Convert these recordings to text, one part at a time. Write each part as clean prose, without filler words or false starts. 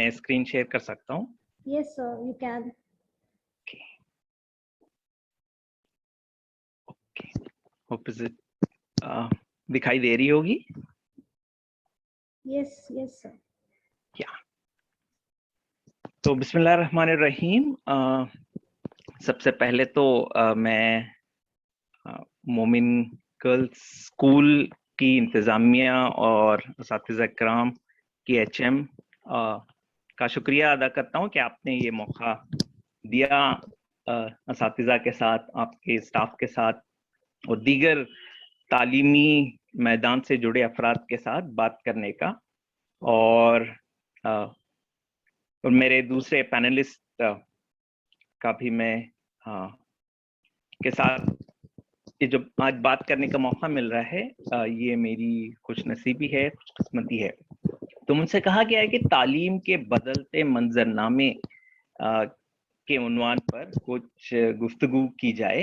मैं screen share कर सकता हूँ? Yes, sir, you can. Okay. Hope is it दिखाई दे रही होगी? Yes, yes, sir. Yeah. तो बिस्मिल्लाहिर्रहमानिर्रहीम। सबसे पहले तो मैं मोमिन गर्ल्स स्कूल की इंतज़ामिया और असातिज़ा किराम की HM का शुक्रिया अदा करता हूँ कि आपने ये मौका दिया असातिज़ा के साथ, आपके स्टाफ के साथ और दीगर तालीमी मैदान से जुड़े अफराद के साथ बात करने का, और मेरे दूसरे पैनलिस्ट का भी मैं के साथ ये जो आज बात करने का मौका मिल रहा है, ये मेरी खुशनसीबी है, खुशकिस्मती है। तो मुझसे कहा गया है कि तालीम के बदलते मंजरनामे के उन्वान पर कुछ गुफ्तगू की जाए।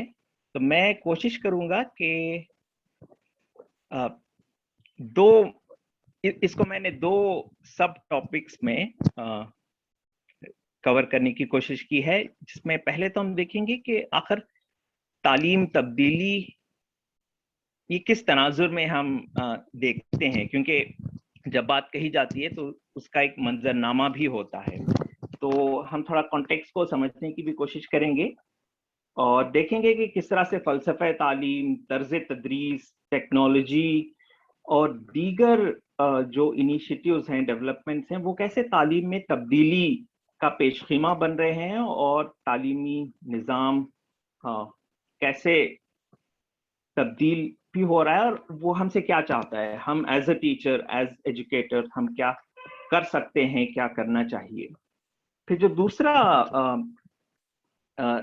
तो मैं कोशिश करूंगा कि इसको मैंने दो सब टॉपिक्स में कवर करने की कोशिश की है, जिसमें पहले तो हम देखेंगे कि आखिर तालीम तब्दीली ये किस तनाजुर में हम देखते हैं, क्योंकि जब बात कही जाती है तो उसका एक मंजरनामा भी होता है। तो हम थोड़ा कॉन्टेक्स्ट को समझने की भी कोशिश करेंगे और देखेंगे कि किस तरह से फ़लसफ़ा तालीम, तर्ज़ तदरीस, टेक्नोलॉजी और दीगर जो इनिशिएटिव्स हैं, डेवलपमेंट्स हैं, वो कैसे तालीम में तब्दीली का पेशखीमा बन रहे हैं और तालीमी निज़ाम कैसे तब्दील भी हो रहा है और वो हमसे क्या चाहता है, हम as a teacher, as educator हम क्या कर सकते हैं, क्या करना चाहिए। फिर जो दूसरा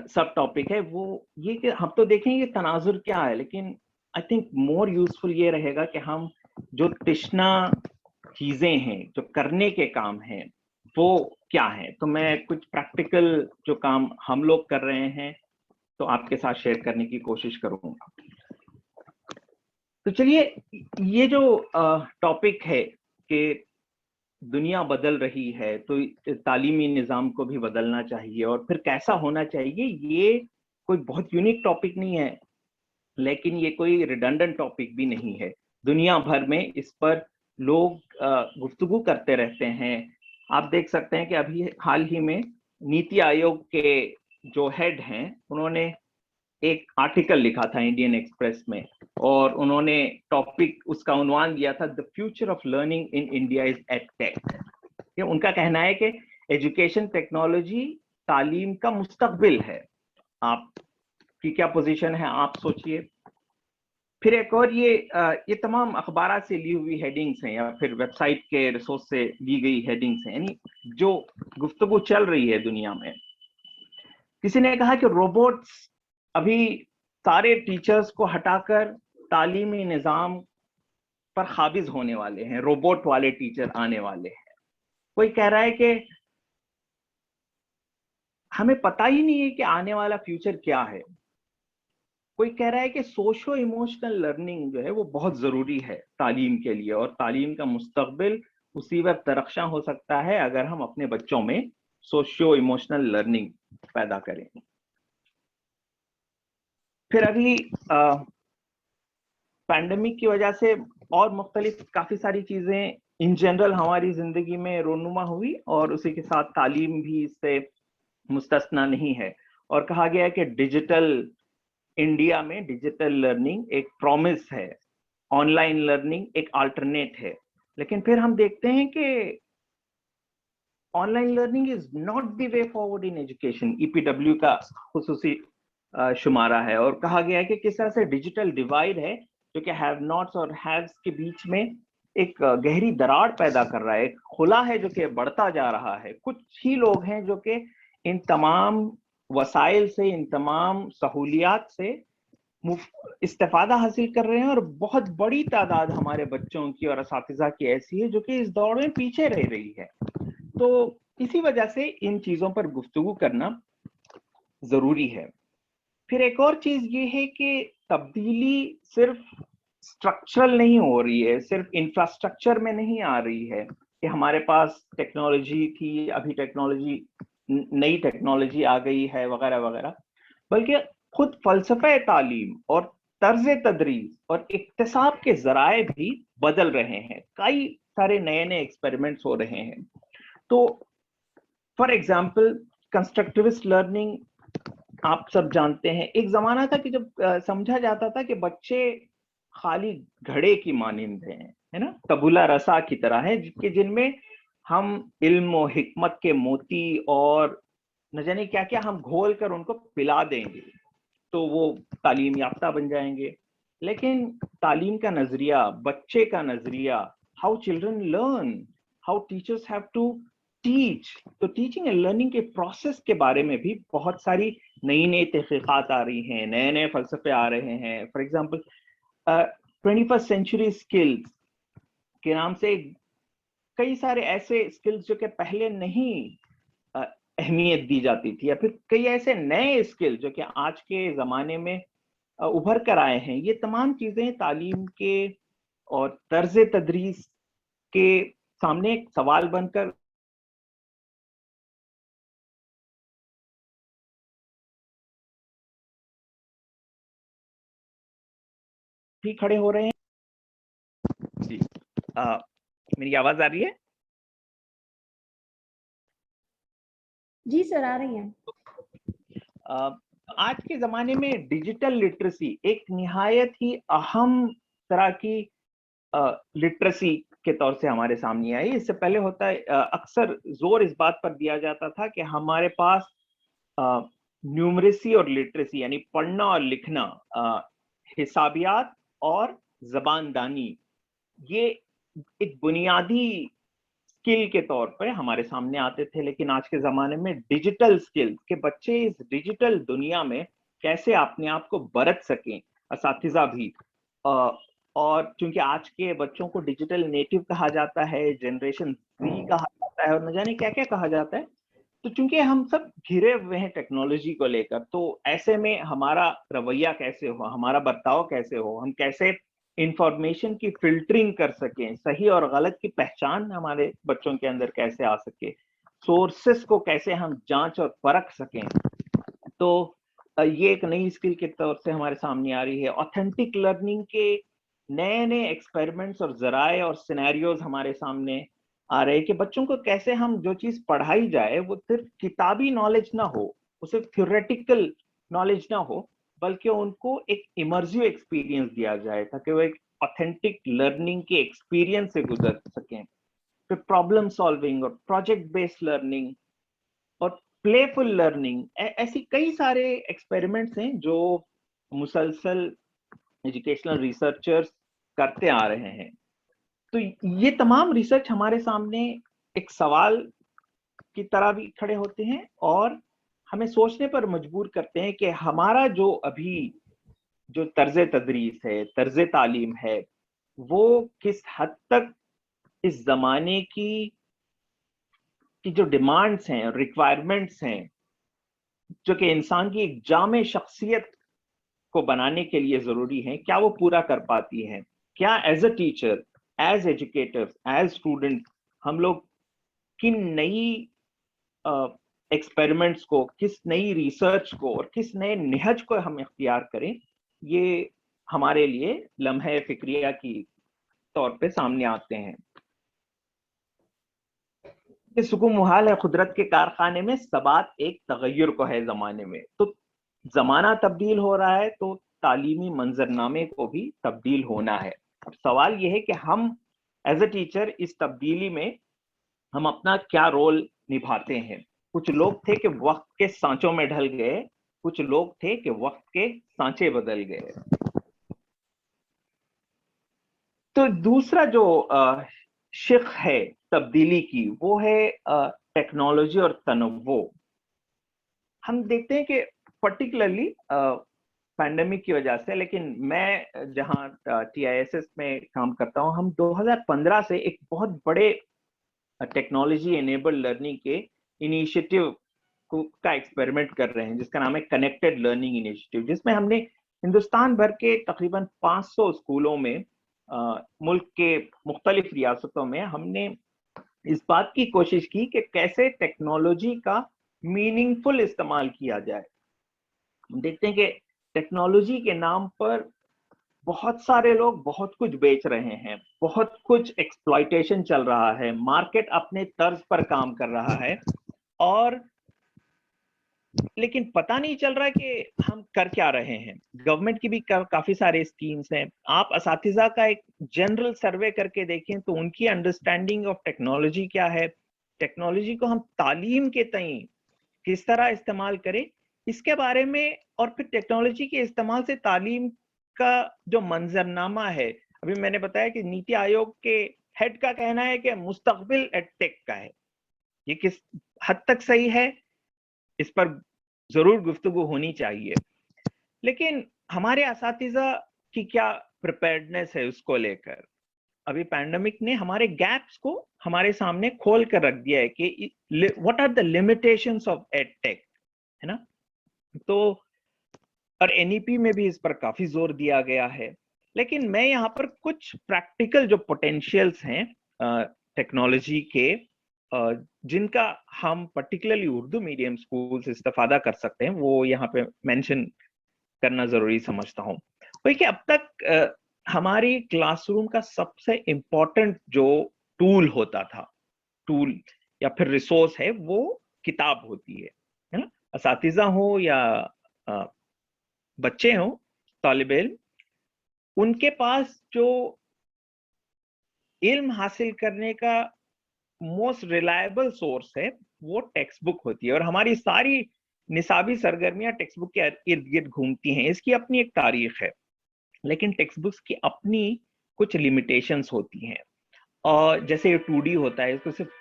सब टॉपिक है वो ये कि हम तो देखेंगे तनाजुर क्या है, लेकिन आई थिंक मोर यूजफुल ये रहेगा कि हम जो तिश्ना चीजें हैं, जो करने के काम हैं, वो क्या हैं। तो मैं कुछ प्रैक्टिकल जो काम हम लोग कर रहे हैं तो आपके साथ शेयर करने की कोशिश करूंगा। तो चलिए, ये जो टॉपिक है कि दुनिया बदल रही है तो तालीमी निज़ाम को भी बदलना चाहिए और फिर कैसा होना चाहिए, ये कोई बहुत यूनिक टॉपिक नहीं है, लेकिन ये कोई रिडंडेंट टॉपिक भी नहीं है। दुनिया भर में इस पर लोग गुफ्तगू करते रहते हैं। आप देख सकते हैं कि अभी हाल ही में नीति आयोग के जो हेड हैं, उन्होंने एक आर्टिकल लिखा था इंडियन एक्सप्रेस में और उन्होंने टॉपिक, उसका उन्वान दिया था the future of learning in India is edtech. उनका कहना है कि एजुकेशन टेक्नोलॉजी तालीम का मुस्तकबिल है। आपकी क्या पोजीशन है, आप सोचिए। फिर एक और ये तमाम अखबार से ली हुई हेडिंग्स हैं या फिर वेबसाइट के रिसोर्स से ली गई हेडिंग्स हैं, यानी जो गुफ्तगू चल रही है दुनिया में। किसी ने कहा कि रोबोट्स अभी सारे टीचर्स को हटाकर तालीमी निज़ाम पर काबिज होने वाले हैं, रोबोट वाले टीचर आने वाले हैं। कोई कह रहा है कि हमें पता ही नहीं है कि आने वाला फ्यूचर क्या है। कोई कह रहा है कि सोशो इमोशनल लर्निंग जो है वो बहुत जरूरी है तालीम के लिए और तालीम का मुस्तकबिल उसी वक्त तरक्शा हो सकता है अगर हम अपने बच्चों में सोशो इमोशनल लर्निंग पैदा करें। फिर अभी पैंडेमिक की वजह से और मुख्तलिफ काफी सारी चीजें इन जनरल हमारी जिंदगी में रोनुमा हुई और उसी के साथ तालीम भी इससे मुस्तस्ना नहीं है। और कहा गया है कि डिजिटल इंडिया में डिजिटल लर्निंग एक प्रॉमिस है, ऑनलाइन लर्निंग एक अल्टरनेट है। लेकिन फिर हम देखते हैं कि online learning is not the way forward in education, EPW का खुसूसी शुमारा है। और कहा गया है कि किस तरह से डिजिटल डिवाइड है जो कि हैव नॉट्स और हैव्स के बीच में एक गहरी दरार पैदा कर रहा है, एक खुला है जो कि बढ़ता जा रहा है। कुछ ही लोग हैं जो कि इन तमाम वसाइल से, इन तमाम सहूलियात से इस्तेफादा हासिल कर रहे हैं और बहुत बड़ी तादाद हमारे बच्चों की और असातिज़ा की ऐसी है जो कि इस दौड़ में पीछे रह रही है। तो इसी वजह से इन चीजों पर गुफ्तगू करना जरूरी है। फिर एक और चीज ये है कि तब्दीली सिर्फ स्ट्रक्चरल नहीं हो रही है, सिर्फ इंफ्रास्ट्रक्चर में नहीं आ रही है, کہ ہمارے پاس ٹیکنالوجی تھی، ابھی ٹیکنالوجی نئی ٹیکنالوجی آ گئی ہے وغیرہ وغیرہ، بلکہ خود فلسفہ تعلیم اور طرز تدریس اور اکتساب کے ذرائع بھی بدل رہے ہیں، کئی سارے نئے نئے ایکسپیریمنٹس ہو رہے ہیں. تو فار ایگزامپل کنسٹرکٹیوسٹ لرننگ آپ سب جانتے ہیں. ایک زمانہ تھا کہ جب سمجھا جاتا تھا کہ بچے خالی گھڑے کی مانند ہیں، ہے نا، تبولا رسا کی طرح ہے، جن میں ہم علم و حکمت کے موتی اور نہ جانے کیا کیا ہم گھول کر ان کو پلا دیں گے تو وہ تعلیم یافتہ بن جائیں گے. لیکن تعلیم کا نظریہ، بچے کا نظریہ، how children learn, how teachers have to teach, تو ٹیچنگ اینڈ لرننگ کے پروسیس کے بارے میں بھی بہت ساری نئی نئی تحقیقات آ رہی ہیں، نئے نئے فلسفے آ رہے ہیں. For example 21st century skills کے نام سے کئی سارے ایسے اسکلز جو کہ پہلے نہیں اہمیت دی جاتی تھی، یا پھر کئی ایسے نئے اسکل جو کہ آج کے زمانے میں ابھر کر آئے ہیں. یہ تمام چیزیں تعلیم کے اور طرز تدریس کے سامنے ایک سوال بن کر بھی کھڑے ہو رہے ہیں. جی میری آواز آ رہی ہے؟ جی سر آ رہی ہیں. آج کے زمانے میں ڈیجیٹل لٹریسی ایک نہایت ہی اہم طرح کی لٹریسی کے طور سے ہمارے سامنے آئی. اس سے پہلے ہوتا ہے اکثر زور اس بات پر دیا جاتا تھا کہ ہمارے پاس نیومریسی اور لٹریسی یعنی پڑھنا اور لکھنا، حسابیات اور زبان دانی، یہ ایک بنیادی اسکل کے طور پر ہمارے سامنے آتے تھے. لیکن آج کے زمانے میں ڈیجیٹل اسکل کے بچے اس ڈیجیٹل دنیا میں کیسے اپنے آپ کو برت سکیں، اساتذہ بھی، اور چونکہ آج کے بچوں کو ڈیجیٹل نیٹو کہا جاتا ہے، جنریشن زی کہا جاتا ہے، اور نہ جانے کیا کیا کہا جاتا ہے. تو چونکہ ہم سب گھرے ہوئے ہیں ٹیکنالوجی کو لے کر، تو ایسے میں ہمارا رویہ کیسے ہو، ہمارا برتاؤ کیسے ہو، ہم کیسے انفارمیشن کی فلٹرنگ کر سکیں، صحیح اور غلط کی پہچان ہمارے بچوں کے اندر کیسے آ سکے، سورسز کو کیسے ہم جانچ اور پرکھ سکیں. تو یہ ایک نئی اسکل کے طور سے ہمارے سامنے آ رہی ہے. آتھینٹک لرننگ کے نئے نئے ایکسپیریمنٹس اور ذرائع اور سینیریوز ہمارے سامنے آ رہے کہ بچوں کو کیسے ہم جو چیز پڑھائی جائے وہ صرف کتابی نالج نہ ہو، وہ صرف تھیوریٹیکل نالج نہ ہو، بلکہ ان کو ایک امرسیو ایکسپیرینس دیا جائے تاکہ وہ ایک آتھینٹک لرننگ کے ایکسپیرینس سے گزر سکیں. پھر پرابلم سالونگ اور پروجیکٹ بیسڈ لرننگ اور پلے فل لرننگ، ایسی کئی سارے ایکسپیریمنٹس ہیں جو مسلسل ایجوکیشنل ریسرچرز کرتے آ رہے ہیں. تو یہ تمام ریسرچ ہمارے سامنے ایک سوال کی طرح بھی کھڑے ہوتے ہیں اور ہمیں سوچنے پر مجبور کرتے ہیں کہ ہمارا جو ابھی جو طرز تدریس ہے، طرز تعلیم ہے، وہ کس حد تک اس زمانے کی جو ڈیمانڈس ہیں، ریکوائرمنٹس ہیں، جو کہ انسان کی ایک جامع شخصیت کو بنانے کے لیے ضروری ہیں، کیا وہ پورا کر پاتی ہے. کیا as a teacher, as educator, as student ہم لوگ کن نئی ایکسپیریمنٹس کو، کس نئی ریسرچ کو اور کس نئے نہج کو ہم اختیار کریں، یہ ہمارے لیے لمحہ فکریہ کی طور پہ سامنے آتے ہیں. کہ سکون محال ہے قدرت کے کارخانے میں، ثبات ایک تغیر کو ہے زمانے میں. تو زمانہ تبدیل ہو رہا ہے تو تعلیمی منظرنامے کو بھی تبدیل ہونا ہے. اب سوال یہ ہے کہ ہم ایز اے ٹیچر اس تبدیلی میں ہم اپنا کیا رول نبھاتے ہیں. کچھ لوگ تھے کہ وقت کے سانچوں میں ڈھل گئے، کچھ لوگ تھے کہ وقت کے سانچے بدل گئے. تو دوسرا جو شق ہے تبدیلی کی وہ ہے ٹیکنالوجی اور تنوع. ہم دیکھتے ہیں کہ پرٹیکولرلی پینڈیمک کی وجہ سے، لیکن میں جہاں ٹی آئی ایس ایس میں کام کرتا ہوں، ہم 2015 سے ایک بہت بڑے ٹیکنالوجی انیبل لرننگ کے انیشیٹو کا ایکسپیریمنٹ کر رہے ہیں جس کا نام ہے کنیکٹڈ لرننگ انیشیٹو، جس میں ہم نے ہندوستان بھر کے تقریباً 500 اسکولوں میں، ملک کے مختلف ریاستوں میں ہم نے इस बात की कोशिश की कि कैसे टेक्नोलॉजी का मीनिंगफुल इस्तेमाल किया जाए। हम देखते हैं कि टेक्नोलॉजी के नाम पर बहुत सारे लोग बहुत कुछ बेच रहे हैं, बहुत कुछ एक्सप्लॉइटेशन चल रहा है, मार्केट अपने तर्ज पर काम कर रहा है, और लेकिन पता नहीं चल रहा कि हम कर क्या रहे हैं। गवर्नमेंट की भी काफी सारे स्कीम्स हैं। आप असातिज़ा का एक जनरल सर्वे करके देखें तो उनकी अंडरस्टैंडिंग ऑफ टेक्नोलॉजी क्या है, टेक्नोलॉजी को हम तालीम के तई किस तरह इस्तेमाल करें, इसके बारे में, और फिर टेक्नोलॉजी के इस्तेमाल से तालीम का जो मंजरनामा है। अभी मैंने बताया कि नीति आयोग के हेड का कहना है कि मुस्तकबिल एडटेक का है। ये किस हद तक सही है, इस पर जरूर गुफ्तगू होनी चाहिए। लेकिन हमारे असातिज़ा की क्या प्रिपेयर्डनेस है उसको लेकर। अभी पैंडेमिक ने हमारे गैप्स को हमारे सामने खोल कर रख दिया है कि what are the limitations of edtech, है ना। तो और एनईपी में भी इस पर काफी जोर दिया गया है। लेकिन मैं यहाँ पर कुछ प्रैक्टिकल जो पोटेंशियल्स हैं टेक्नोलॉजी के, जिनका हम पर्टिकुलरली उर्दू मीडियम स्कूल से इस्तेफादा कर सकते हैं, वो यहाँ पे मेंशन करना जरूरी समझता हूँ। वही कि अब तक हमारी क्लासरूम का सबसे इम्पोर्टेंट जो टूल होता था, टूल या फिर रिसोर्स है, वो किताब होती है ना। असातिज़ा हो या बच्चे हों, तालिब इल्म, उनके पास जो इल्म हासिल करने का मोस्ट रिलायबल सोर्स है वो टेक्स्ट बुक होती है। और हमारी सारी निसाबी सरगर्मियां टेक्स्ट बुक के इर्द गिर्द घूमती हैं। इसकी अपनी एक तारीख है, लेकिन टेक्स्ट बुक्स की अपनी कुछ लिमिटेशंस होती हैं। और जैसे ये 2D होता है, इसको सिर्फ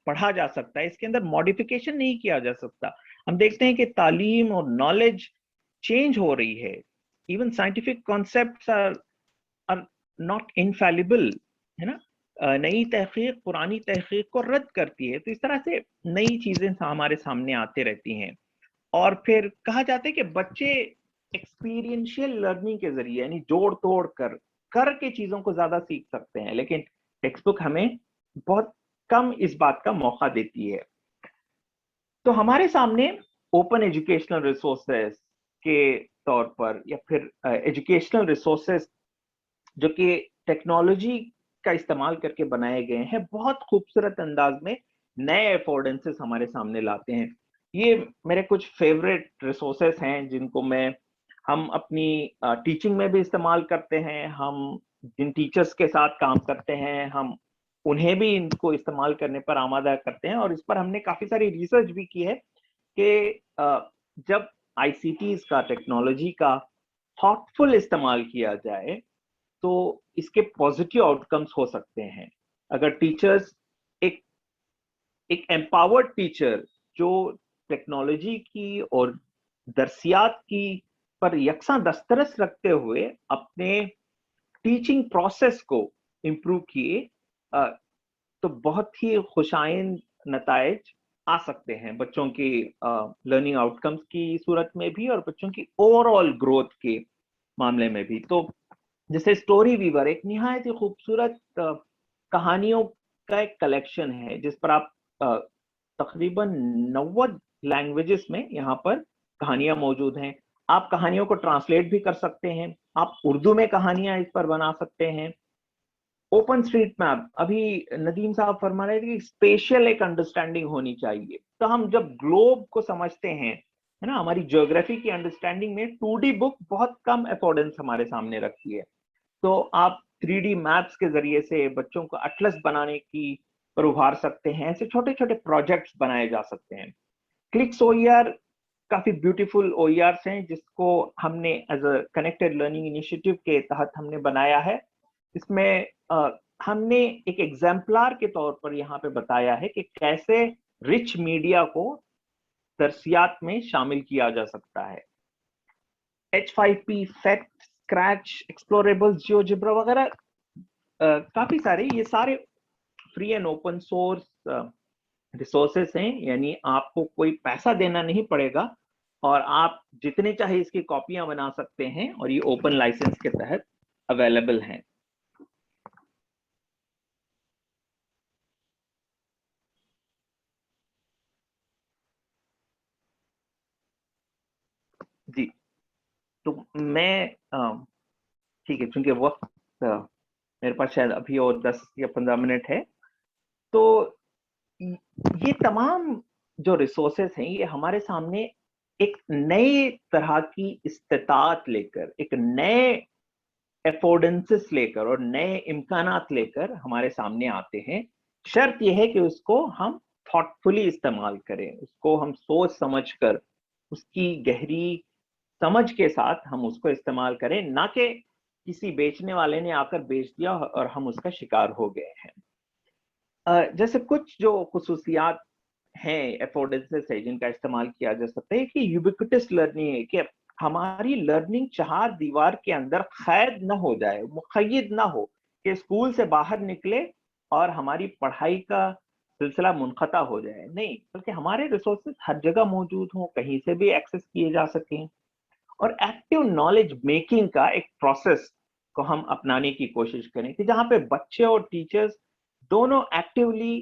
पढ़ा जा सकता है, इसके अंदर मॉडिफिकेशन नहीं किया जा सकता। हम देखते हैं कि तालीम और नॉलेज चेंज हो रही है। Even scientific concepts are not infallible, है ना। नई तहकीक पुरानी तहकीक को रद्द करती है। तो इस तरह से नई चीजें हमारे सामने आते रहती हैं। और फिर कहा जाता है कि बच्चे एक्सपीरियंशियल लर्निंग के जरिए, यानी जोड़ तोड़ कर के चीजों को ज्यादा सीख सकते हैं, लेकिन टेक्स्ट बुक हमें बहुत कम इस बात का मौका देती है। तो हमारे सामने ओपन एजुकेशनल रिसोर्सेज के तौर पर, या फिर एजुकेशनल रिसोर्सेज जो कि टेक्नोलॉजी का इस्तेमाल करके बनाए गए हैं, बहुत खूबसूरत अंदाज में नए अफोर्डेंसेस हमारे सामने लाते हैं। ये मेरे कुछ फेवरेट रिसोर्सेस हैं जिनको हम अपनी टीचिंग में भी इस्तेमाल करते हैं। हम जिन टीचर्स के साथ काम करते हैं, हम उन्हें भी इनको इस्तेमाल करने पर आमादा करते हैं। और इस पर हमने काफी सारी रिसर्च भी की है कि जब आईसीटीज का, टेक्नोलॉजी का थॉटफुल इस्तेमाल किया जाए तो इसके पॉजिटिव आउटकम्स हो सकते हैं। अगर टीचर्स एक एम्पावर्ड टीचर जो टेक्नोलॉजी की और दरसियात की पर यकसा दस्तरस रखते हुए अपने टीचिंग प्रोसेस को इम्प्रूव किए, तो बहुत ही खुशाइंद नताइज आ सकते हैं बच्चों की लर्निंग आउटकम्स की सूरत में भी, और बच्चों की ओवरऑल ग्रोथ के मामले में भी। तो जैसे स्टोरी वीवर एक निहायत ही खूबसूरत कहानियों का एक कलेक्शन है, जिस पर आप तकरीबन 90 लैंग्वेजेस में यहाँ पर कहानियां मौजूद हैं। आप कहानियों को ट्रांसलेट भी कर सकते हैं, आप उर्दू में कहानियां इस पर बना सकते हैं। ओपन स्ट्रीट मैप, अभी नदीम साहब फरमा रहे थे कि स्पेशल एक अंडरस्टैंडिंग होनी चाहिए। तो हम जब ग्लोब को समझते हैं, है ना, हमारी ज्योग्राफी की अंडरस्टैंडिंग में 2D बुक बहुत कम अफोर्डेंस हमारे सामने रखती है। तो आप 3D मैप्स के जरिए से बच्चों को अटलस बनाने की पर उभार सकते हैं। ऐसे छोटे छोटे प्रोजेक्ट्स बनाए जा सकते हैं। क्लिक्स ओईआर काफी ब्यूटीफुल ओईआर्स हैं, जिसको हमने as a connected learning initiative के तहत हमने बनाया है। इसमें हमने एक एग्जाम्पलर के तौर पर यहाँ पे बताया है कि कैसे रिच मीडिया को दरसियात में शामिल किया जा सकता है। H5P, फैक्ट, स्क्रैच, एक्सप्लोरेबल, जियोजिब्रा वगैरह काफी सारे, ये सारे free and open source resources हैं। यानी आपको कोई पैसा देना नहीं पड़ेगा और आप जितने चाहे इसकी कॉपियां बना सकते हैं, और ये ओपन लाइसेंस के तहत अवेलेबल हैं। तो मैं ठीक है, चूंकि वक्त मेरे पास शायद अभी और 10 या 15 मिनट है, तो ये तमाम जो रिसोर्सेस हैं ये हमारे सामने एक नए तरह की इस्तेताअत लेकर, एक नए अफोर्डेंसेस लेकर और नए इम्कानात लेकर हमारे सामने आते हैं। शर्त यह है कि उसको हम थॉटफुली इस्तेमाल करें, उसको हम सोच समझ कर, उसकी गहरी समझ के साथ हम उसको इस्तेमाल करें, ना कि किसी बेचने वाले ने आकर बेच दिया और हम उसका शिकार हो गए हैं। जैसे कुछ जो खुसूसियात हैं, अफोर्डेंसेस है जिनका इस्तेमाल किया जा सकता है, कि यूबिक्विटस लर्निंग है, कि हमारी लर्निंग चार दीवार के अंदर कैद ना हो जाए, मुक़य्यद ना हो कि स्कूल से बाहर निकले और हमारी पढ़ाई का सिलसिला मुनक़ता हो जाए, नहीं, बल्कि हमारे रिसोर्सेज हर जगह मौजूद हों, कहीं से भी एक्सेस किए जा सकें। और एक्टिव नॉलेज मेकिंग का एक प्रोसेस को हम अपनाने की कोशिश करें, कि जहां पे बच्चे और टीचर्स दोनों एक्टिवली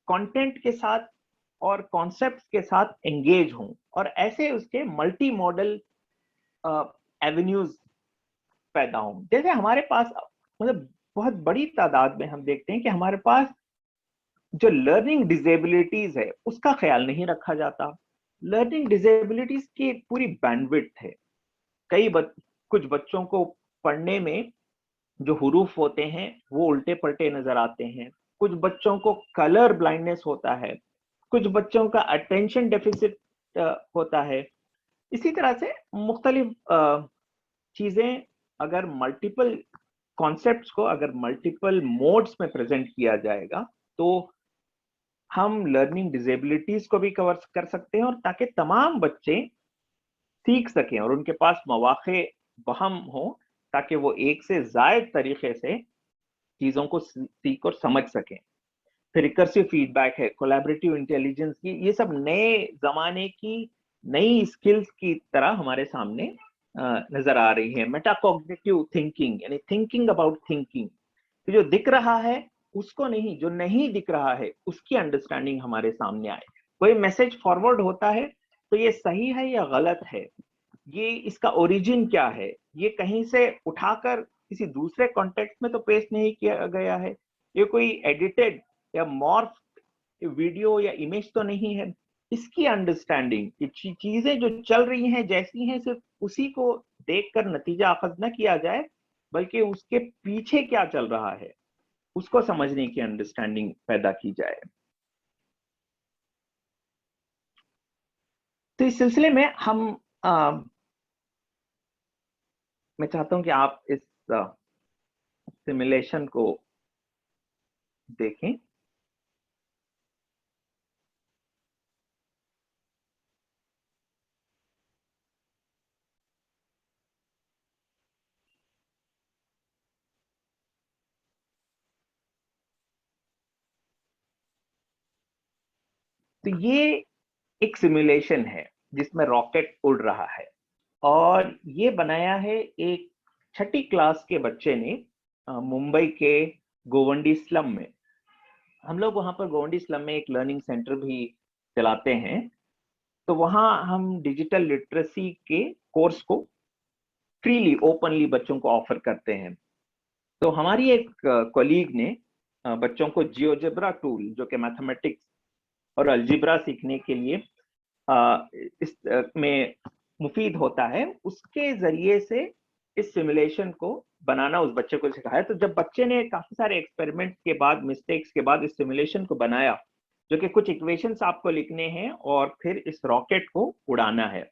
कंटेंट के साथ और कॉन्सेप्ट्स के साथ एंगेज हों, और ऐसे उसके मल्टी मॉडल एवेन्यूज पैदा हों। जैसे हमारे पास, मतलब बहुत बड़ी तादाद में हम देखते हैं कि हमारे पास जो लर्निंग डिसेबिलिटीज है उसका ख्याल नहीं रखा जाता। लर्निंग डिसेबिलिटीज की पूरी बैंडविड्थ है। कुछ बच्चों को पढ़ने में जो हुरूफ होते हैं वो उल्टे पलटे नजर आते हैं, कुछ बच्चों को कलर ब्लाइंडनेस होता है, कुछ बच्चों का अटेंशन डेफिसिट होता है। इसी तरह से मुख्तलिफ चीजें अगर मल्टीपल कॉन्सेप्ट्स को अगर मल्टीपल मोड्स में प्रेजेंट किया जाएगा तो हम लर्निंग डिसेबिलिटीज को भी कवर कर सकते हैं, और ताकि तमाम बच्चे सीख सकें और उनके पास मौके वहम हो, ताकि वो एक से जायद तरीके से चीजों को सीख और समझ सकें। फिर रिकर्सिव फीडबैक है, कोलैबोरेटिव इंटेलिजेंस की, ये सब नए जमाने की नई स्किल्स की तरह हमारे सामने नजर आ रही है। मेटाकॉग्निटिव थिंकिंग, यानी थिंकिंग अबाउट थिंकिंग, तो जो दिख रहा है उसको नहीं, जो नहीं दिख रहा है उसकी अंडरस्टैंडिंग हमारे सामने आए। कोई मैसेज फॉरवर्ड होता है तो ये सही है या गलत है, ये इसका ओरिजिन क्या है, ये कहीं से उठाकर किसी दूसरे कॉन्टेक्स्ट में तो पेश नहीं किया गया है, ये कोई एडिटेड या मॉर्फ वीडियो या इमेज तो नहीं है। इसकी अंडरस्टैंडिंग, चीजें जो चल रही हैं जैसी हैं, सिर्फ उसी को देखकर नतीजा अखज न किया जाए, बल्कि उसके पीछे क्या चल रहा है उसको समझने की अंडरस्टैंडिंग पैदा की जाए। तो इस सिलसिले में हम मैं चाहता हूं कि आप इस सिमुलेशन को देखें। तो ये एक सिमुलेशन है जिसमें रॉकेट उड़ रहा है, और ये बनाया है एक छठी क्लास के बच्चे ने मुंबई के गोवंडी स्लम में। हम लोग वहां पर गोवंडी स्लम में एक लर्निंग सेंटर भी चलाते हैं, तो वहां हम डिजिटल लिटरेसी के कोर्स को फ्रीली ओपनली बच्चों को ऑफर करते हैं। तो हमारी एक कॉलीग ने बच्चों को जियोजेब्रा टूल, जो कि मैथमेटिक्स और अलजिब्रा सीखने के लिए इस में मुफीद होता है, उसके जरिए से इस सिमुलेशन को बनाना उस बच्चे को सिखाया। तो जब बच्चे ने काफी सारे एक्सपेरिमेंट के बाद, मिस्टेक्स के बाद इस सिमुलेशन को बनाया, जो कि कुछ इक्वेशंस आपको लिखने हैं और फिर इस रॉकेट को उड़ाना है,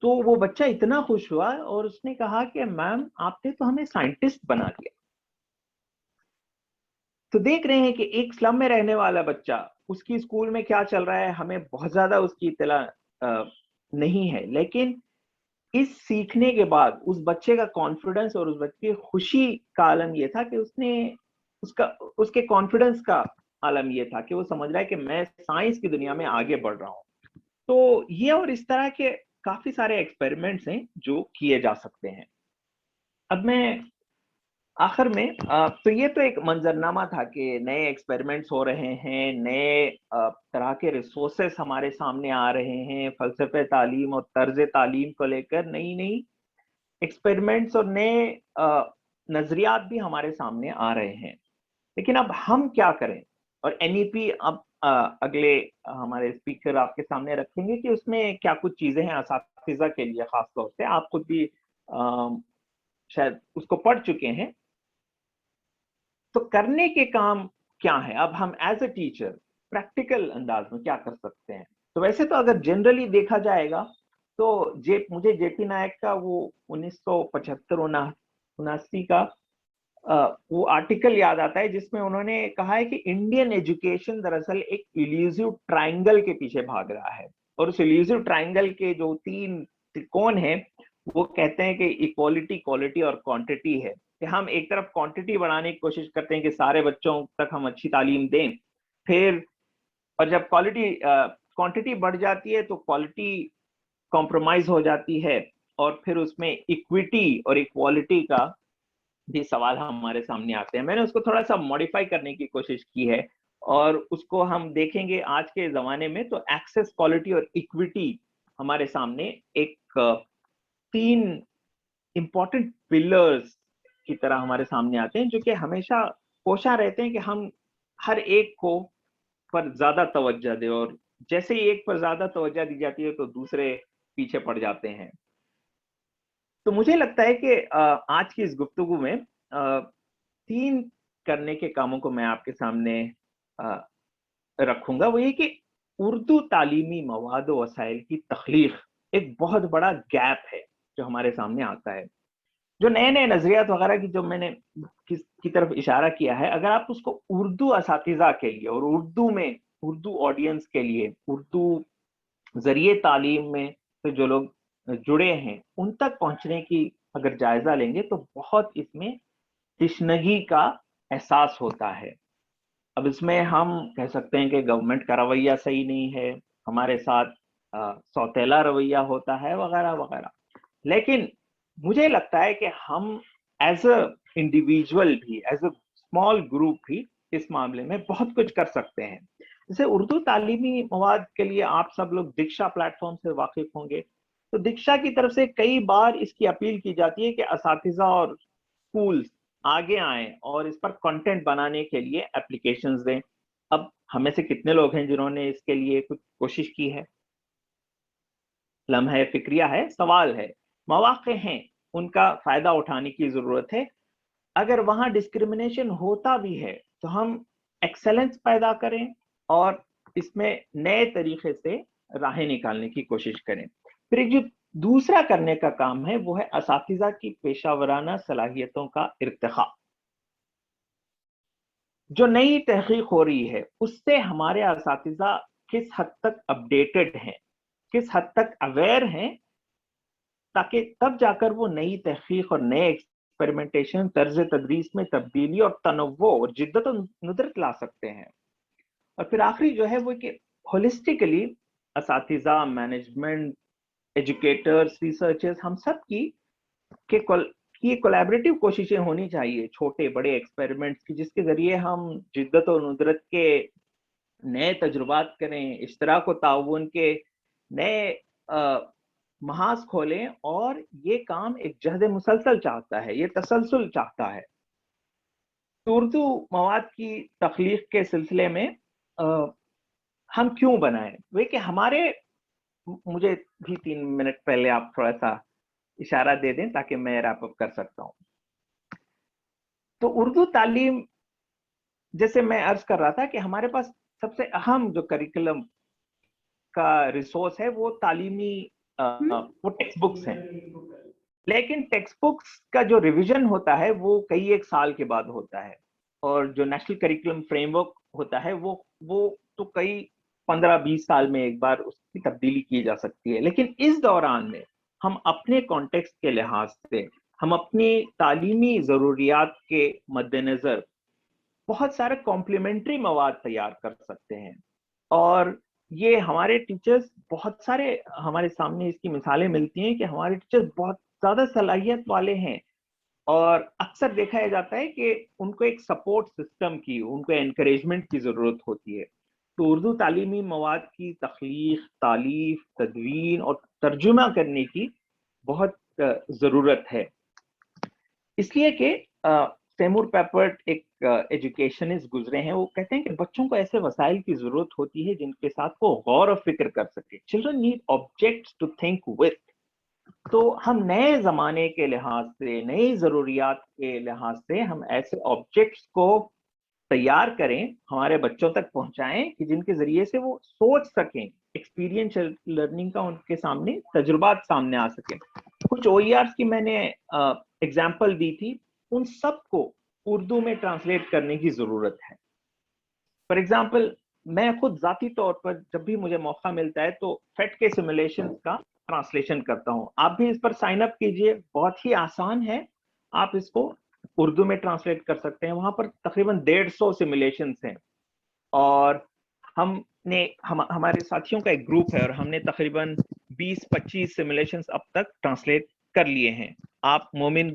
तो वो बच्चा इतना खुश हुआ और उसने कहा कि मैम आपने तो हमें साइंटिस्ट बना दिया। तो देख रहे हैं कि एक स्लम में रहने वाला बच्चा, उसकी स्कूल में क्या चल रहा है हमें बहुत ज्यादा उसकी इत्तला नहीं है, लेकिन इस सीखने के बाद उस बच्चे का कॉन्फिडेंस और उस बच्चे की खुशी का आलम यह था कि उसके कॉन्फिडेंस का आलम यह था कि वो समझ रहा है कि मैं साइंस की दुनिया में आगे बढ़ रहा हूँ। तो ये और इस तरह के काफी सारे एक्सपेरिमेंट्स हैं जो किए जा सकते हैं। अब मैं आखिर में तो ये तो एक मंजरनामा था कि नए एक्सपेरिमेंट्स हो रहे हैं, नए तरह के रिसोर्सेस हमारे सामने आ रहे हैं, फलसफे तालीम और तर्ज तालीम को लेकर नई नई एक्सपेरिमेंट्स और नए नजरियात भी हमारे सामने आ रहे हैं, लेकिन अब हम क्या करें? और एनईपी अब अगले हमारे स्पीकर आपके सामने रखेंगे कि उसमें क्या कुछ चीजें हैं असातिज़ा के लिए, खास तौर से आप खुद भी शायद उसको पढ़ चुके हैं। तो करने के काम क्या है? अब हम एज ए टीचर प्रैक्टिकल अंदाज में क्या कर सकते हैं? तो वैसे तो अगर जनरली देखा जाएगा तो मुझे जेपी नायक का वो 1975 79 का वो आर्टिकल याद आता है जिसमें उन्होंने कहा है कि इंडियन एजुकेशन दरअसल एक इल्यूसिव ट्रायंगल के पीछे भाग रहा है, और उस इल्यूसिव ट्रायंगल के जो 3 त्रिकोण हैं वो कहते हैं कि इक्वालिटी, क्वालिटी और क्वांटिटी है। कि हम एक तरफ क्वांटिटी बढ़ाने की कोशिश करते हैं कि सारे बच्चों तक हम अच्छी तालीम दें, फिर और जब क्वांटिटी बढ़ जाती है तो क्वालिटी कॉम्प्रोमाइज हो जाती है, और फिर उसमें इक्विटी और इक्वालिटी का भी सवाल हमारे सामने आते हैं। मैंने उसको थोड़ा सा मॉडिफाई करने की कोशिश की है, और उसको हम देखेंगे आज के जमाने में तो एक्सेस, क्वालिटी और इक्विटी हमारे सामने एक 3 इंपॉर्टेंट पिलर्स की तरह हमारे सामने आते हैं, जो कि हमेशा कोशा रहते हैं कि हम हर एक को पर ज्यादा तवज्जो दें, और जैसे ही एक पर ज्यादा तवज्जो दी जाती है तो दूसरे पीछे पड़ जाते हैं। तो मुझे लगता है कि आज की इस गुफ्तगू में 3 करने के कामों को मैं आपके सामने रखूंगा। वो ये कि उर्दू तालीमी मवाद व वसाइल की तख्लीक एक बहुत बड़ा गैप है जो हमारे सामने आता है। जो नए नए नजरियात वगैरह की जो मैंने की तरफ इशारा किया है, अगर आप उसको उर्दू असातिज़ा के लिए और उर्दू में उर्दू ऑडियंस के लिए, उर्दू जरिए तालीम में से जो लोग जुड़े हैं उन तक पहुंचने की अगर जायजा लेंगे तो बहुत इसमें तिश्नगी का एहसास होता है। अब इसमें हम कह सकते हैं कि गवर्नमेंट का रवैया सही नहीं है, हमारे साथ सौतेला रवैया होता है, वगैरह वगैरह। लेकिन मुझे लगता है कि हम एज अ इंडिविजुअल भी, एज अ स्मॉल ग्रुप भी इस मामले में बहुत कुछ कर सकते हैं। जैसे उर्दू तालीमी मवाद के लिए आप सब लोग दीक्षा प्लेटफॉर्म से वाकिफ होंगे, तो दीक्षा की तरफ से कई बार इसकी अपील की जाती है कि असातिज़ा और स्कूल्स आगे आए और इस पर कंटेंट बनाने के लिए एप्लीकेशंस दें। अब हमें से कितने लोग हैं जिन्होंने इसके लिए कुछ कोशिश की है? लम्हा फिक्रिया है, सवाल है, मौके हैं, उनका फायदा उठाने की जरूरत है। अगर वहां डिस्क्रिमिनेशन होता भी है तो हम एक्सेलेंस पैदा करें और इसमें नए तरीके से राहें निकालने की कोशिश करें। फिर एक जो दूसरा करने का काम है वो है असातिज़ा की पेशावराना सलाहियतों का इर्तिखा। जो नई तहकीक हो रही है उससे हमारे असातिज़ा किस हद तक अपडेटेड हैं, किस हद तक अवेयर हैं, ताकि तब जाकर वो नई तहकीक और नए एक्सपेरिमेंटेशन, तर्ज तदरीस में तब्दीली और तनव्वो और जिद्दत और नुदरत ला सकते हैं। और फिर आखिरी जो है वो कि होलिस्टिकली असातिज़ा, मैनेजमेंट, एजुकेटर्स, रिसर्चर्स, हम सब की कोलैबोरेटिव कोशिशें होनी चाहिए, छोटे बड़े एक्सपेरिमेंट्स की, जिसके जरिए हम जिद्दत और नुदरत के नए तजुर्बात करें, इश्तराक और ताउन के नए महाज खोलें। और ये काम एक जहद मुसलसल चाहता है, ये तसलसल चाहता है। तो उर्दू मवाद की तख्लीक के सिलसिले में हम क्यों बनाएं? वे कि हमारे, मुझे भी 3 मिनट पहले आप थोड़ा सा इशारा दे दें ताकि मैं रैप अप कर सकता हूं। तो उर्दू तालीम, जैसे मैं अर्ज कर रहा था कि हमारे पास सबसे अहम जो करिकुलम का रिसोर्स है वो तालीमी वो टेक्स्ट बुक्स हैं। लेकिन टेक्स्ट बुक्स का जो रिवीजन होता है वो कई एक साल के बाद होता है, और जो नेशनल करिकुलम फ्रेमवर्क होता है वो तो कई 15-20 साल में एक बार उसकी तब्दीली की जा सकती है। लेकिन इस दौरान में हम अपने कॉन्टेक्स्ट के लिहाज से, हम अपनी तालीमी ज़रूरियात के मद्देनज़र बहुत सारे कॉम्प्लीमेंट्री मवाद तैयार कर सकते हैं। और ये हमारे टीचर्स, बहुत सारे हमारे सामने इसकी मिसालें मिलती हैं कि हमारे टीचर्स बहुत ज्यादा सलाहियत वाले हैं, और अक्सर देखा जाता है कि उनको एक सपोर्ट सिस्टम की, उनको एनकरेजमेंट की जरूरत होती है। तो उर्दू तालीमी मवाद की तख्लीक, तालीफ, तदवीन और तर्जुमा करने की बहुत जरूरत है, इसलिए कि तैमूर पेपर्ट एक एजुकेशनिस्ट गुजरे हैं, वो कहते हैं कि बच्चों को ऐसे वसाइल की जरूरत होती है जिनके साथ वो गौर और फिक्र कर सके। Children need objects to think with. तो हम नए जमाने के लिहाज से, नई जरूरियात के लिहाज से हम ऐसे ऑब्जेक्ट्स को तैयार करें, हमारे बच्चों तक पहुंचाएं कि जिनके जरिए से वो सोच सकें, एक्सपीरियंशियल लर्निंग का उनके सामने तजुर्बात सामने आ सके। कुछ OERs की मैंने एग्जाम्पल दी थी, उन सब को उर्दू में ट्रांसलेट करने की जरूरत है। फॉर एग्जाम्पल, मैं खुद जाती तौर पर जब भी मुझे मौका मिलता है तो फेट के सिमुलेशन का ट्रांसलेशन करता हूँ। आप भी इस पर साइन अप कीजिए, बहुत ही आसान है, आप इसको उर्दू में ट्रांसलेट कर सकते हैं। वहां पर तकरीबन 150 सिमुलेशंस हैं और हमारे साथियों का एक ग्रुप है और हमने तकरीबन 20-25 सिमुलेशंस अब तक ट्रांसलेट कर लिए हैं। आप मोमिन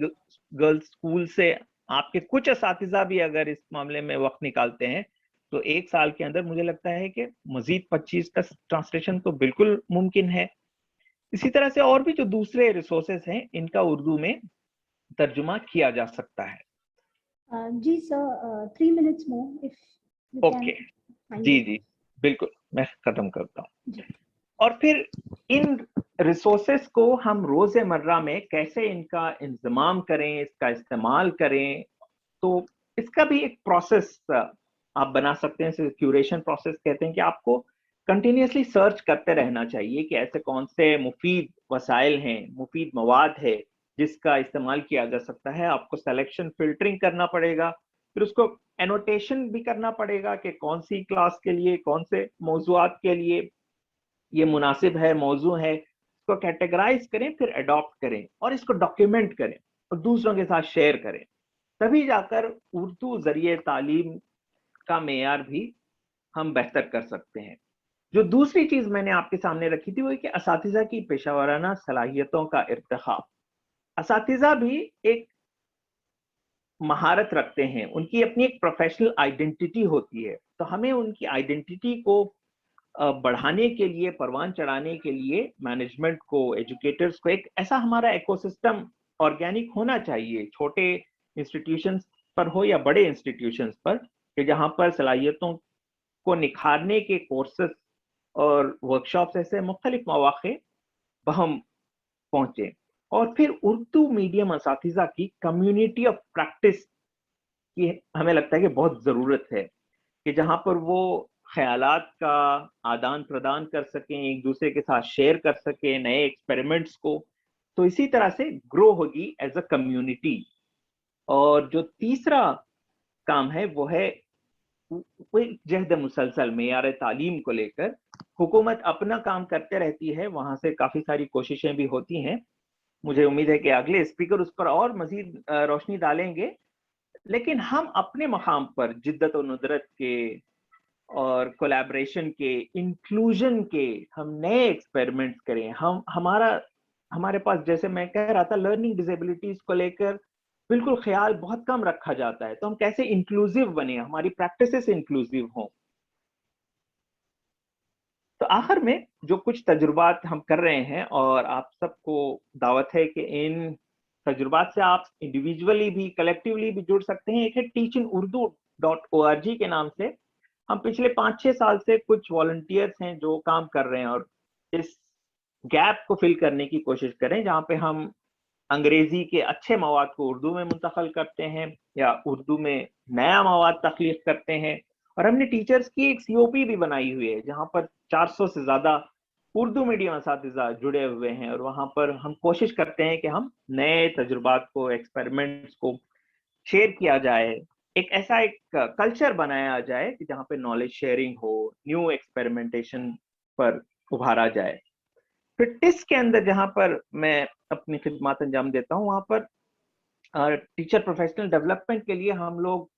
गर्ल्स स्कूल से आपके कुछ असातिज़ा भी अगर इस मामले में वक्त निकालते हैं तो एक साल के अंदर मुझे लगता है कि मजीद 25 का ट्रांसलेशन तो बिल्कुल मुमकिन है। इसी तरह से और भी जो दूसरे रिसोर्सेस हैं, इनका उर्दू में तर्जुमा किया जा सकता है। जी sir, 3 minutes more if you okay, can। जी बिल्कुल, मैं खत्म करता हूँ। और फिर इन रिसोर्सेस को हम रोजमर्रा में कैसे इनका इंतजाम करें, इसका इस्तेमाल करें, तो इसका भी एक प्रोसेस आप बना सकते हैं। क्यूरेशन प्रोसेस कहते हैं कि आपको कंटिन्यूसली सर्च करते रहना चाहिए कि ऐसे कौन से मुफीद वसाइल हैं, मुफीद मवाद है जिसका इस्तेमाल किया जा सकता है। आपको सिलेक्शन, फिल्टरिंग करना पड़ेगा, फिर उसको एनोटेशन भी करना पड़ेगा कि कौन सी क्लास के लिए, कौन से मौजूआत के लिए ये मुनासिब है, मौजू है। इसको कैटेगराइज करें, फिर अडॉप्ट करें और इसको डॉक्यूमेंट करें और दूसरों के साथ शेयर करें। तभी जाकर उर्दू जरिए तालीम का मेयार भी हम बेहतर कर सकते हैं। जो दूसरी चीज मैंने आपके सामने रखी थी वो कि असातिज़ा की पेशावराना सलाहियतों का इर्तिखा। असातिज़ा भी एक महारत रखते हैं, उनकी अपनी एक प्रोफेशनल आइडेंटिटी होती है, तो हमें उनकी आइडेंटिटी को बढ़ाने के लिए, परवान चढ़ाने के लिए मैनेजमेंट को, एजुकेटर्स को एक ऐसा हमारा इकोसिस्टम ऑर्गेनिक होना चाहिए, छोटे इंस्टीट्यूशंस पर हो या बड़े इंस्टीट्यूशंस पर, कि जहां पर सलाहियतों को निखारने के कोर्सेस और वर्कशॉप्स ऐसे मुख्तलिफ मौके बहम पहुंचे। और फिर उर्दू मीडियम असातिज़ा की कम्युनिटी ऑफ प्रैक्टिस की हमें लगता है कि बहुत जरूरत है, कि जहां पर वो ख्यालात का आदान प्रदान कर सकें, एक दूसरे के साथ शेयर कर सकें नए एक्सपेरिमेंट्स को, तो इसी तरह से ग्रो होगी एज अ कम्युनिटी। और जो तीसरा काम है वो है वो जहद मुसलसल मेयार तालीम को लेकर। हुकूमत अपना काम करते रहती है, वहां से काफी सारी कोशिशें भी होती हैं। मुझे उम्मीद है कि अगले स्पीकर उस पर और मजीद रोशनी डालेंगे, लेकिन हम अपने मकाम पर जिद्दत और नुदरत के और कोलैबोरेशन के, इंक्लूजन के हम नए एक्सपेरिमेंट्स करें। हमारे पास, जैसे मैं कह रहा था, लर्निंग डिसेबिलिटीज को लेकर बिल्कुल ख्याल बहुत कम रखा जाता है, तो हम कैसे इंक्लूसिव बने, हमारी प्रैक्टिसेस इंक्लूसिव हों। तो आखिर में जो कुछ तजुर्बात हम कर रहे हैं, और आप सबको दावत है कि इन तजुर्बात से आप इंडिविजुअली भी, कलेक्टिवली भी जुड़ सकते हैं। एक है teachingurdu.org के नाम से। हम पिछले 5-6 साल से कुछ वॉलंटियर्स हैं जो काम कर रहे हैं और इस गैप को फिल करने की कोशिश करें, जहाँ पे हम अंग्रेजी के अच्छे मवाद को उर्दू में मुंतकिल करते हैं या उर्दू में नया मवाद तख्लीक करते हैं। और हमने टीचर्स की एक COP भी बनाई हुई है जहाँ पर 400 से ज्यादा उर्दू मीडियम असातिज़ा जुड़े हुए हैं, और वहां पर हम कोशिश करते हैं कि हम नए तजुर्बात को, एक्सपेरिमेंट्स को शेयर किया जाए, एक कल्चर बनाया जाए कि जहाँ पे नॉलेज शेयरिंग हो, न्यू एक्सपेरिमेंटेशन पर उभारा जाए। फिर टिस के अंदर जहाँ पर मैं अपनी खिदमत अंजाम देता हूँ, वहाँ पर टीचर प्रोफेशनल डेवलपमेंट के लिए हम लोग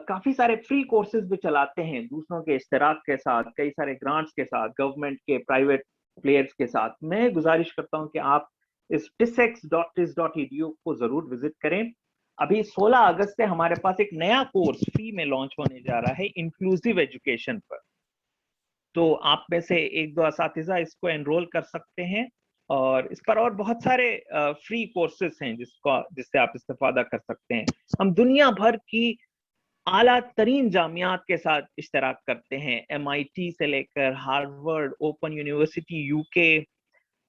काफी सारे फ्री कोर्सेज भी चलाते हैं, दूसरों के इश्तराक के साथ, कई सारे ग्रांट्स के साथ, गवर्नमेंट के, प्राइवेट प्लेयर्स के साथ। मैं गुजारिश करता हूँ कि आप इस tisex.tis.edu को जरूर विजिट करें। अभी 16 अगस्त से हमारे पास एक नया कोर्स फ्री में लॉन्च होने जा रहा है इंक्लूसिव एजुकेशन पर, तो आप में से 1-2 असातिज़ा इसको एनरोल कर सकते हैं اور اس پر اور بہت سارے فری کورسز ہیں جس سے آپ استفادہ کر سکتے ہیں. ہم دنیا بھر کی اعلیٰ ترین جامعات کے ساتھ اشتراک کرتے ہیں, MIT سے لے کر ہارورڈ, اوپن یونیورسٹی UK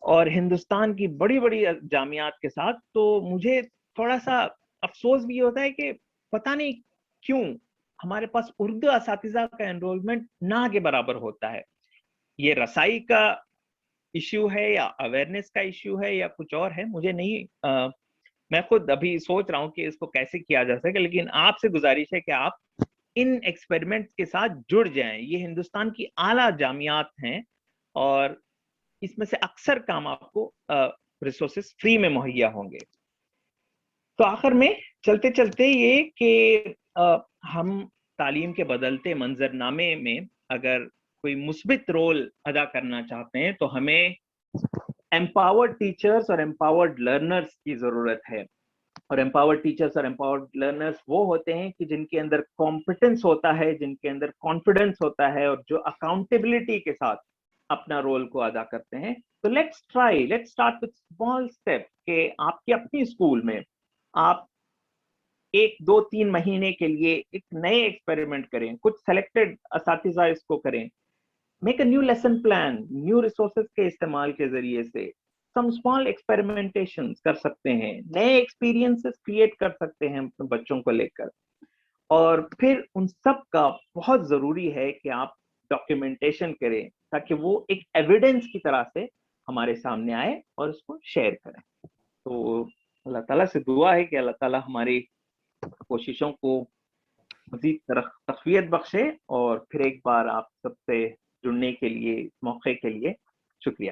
اور ہندوستان کی بڑی بڑی جامعات کے ساتھ. تو مجھے تھوڑا سا افسوس بھی ہوتا ہے کہ پتہ نہیں کیوں ہمارے پاس اردو اساتذہ کا انرولمنٹ نہ کے برابر ہوتا ہے. یہ رسائی کا ایشو ہے یا اویئرنیس کا ایشو ہے یا کچھ اور ہے, مجھے نہیں میں خود ابھی سوچ رہا ہوں کہ اس کو کیسے کیا جا سکے. لیکن آپ سے گزارش ہے کہ آپ ان ایکسپیریمنٹ کے ساتھ جڑ جائیں. یہ ہندوستان کی اعلیٰ جامعات ہیں اور اس میں سے اکثر کام آپ کو ریسورسز فری میں مہیا ہوں گے. تو آخر میں چلتے چلتے یہ کہ ہم تعلیم کے بدلتے منظرنامے میں اگر کوئی مثبت رول ادا کرنا چاہتے ہیں تو ہمیں امپاورڈ ٹیچرز اور امپاورڈ لرنرز کی ضرورت ہے. اور امپاورڈ ٹیچرز اور امپاورڈ لرنرز وہ ہوتے ہیں کہ جن کے اندر کمپیٹنس ہوتا ہے, جن کے اندر کانفیڈنس ہوتا ہے اور جو اکاؤنٹیبلٹی کے ساتھ اپنا رول کو ادا کرتے ہیں. تو let's start with small step کہ آپ کے اپنی اسکول میں آپ 1, 2, 3 مہینے کے لیے ایک نئے ایکسپیریمنٹ کریں, کچھ سلیکٹڈ اساتذہ اس کو کریں. Make a new lesson plan, new resources کے استعمال کے ذریعے سے سم اسمال ایکسپیریمنٹیشن کر سکتے ہیں, نئے ایکسپیرینسز کریٹ کر سکتے ہیں بچوں کو لے کر. اور پھر ان سب کا بہت ضروری ہے کہ آپ ڈاکیومنٹیشن کریں تاکہ وہ ایک ایویڈنس کی طرح سے ہمارے سامنے آئے اور اس کو شیئر کریں. تو اللہ تعالیٰ سے دعا ہے کہ اللہ تعالیٰ ہماری کوششوں کو مزید تقویت بخشے. اور پھر ایک بار آپ سب سے جڑنے کے لیے, اس موقع کے لیے شکریہ.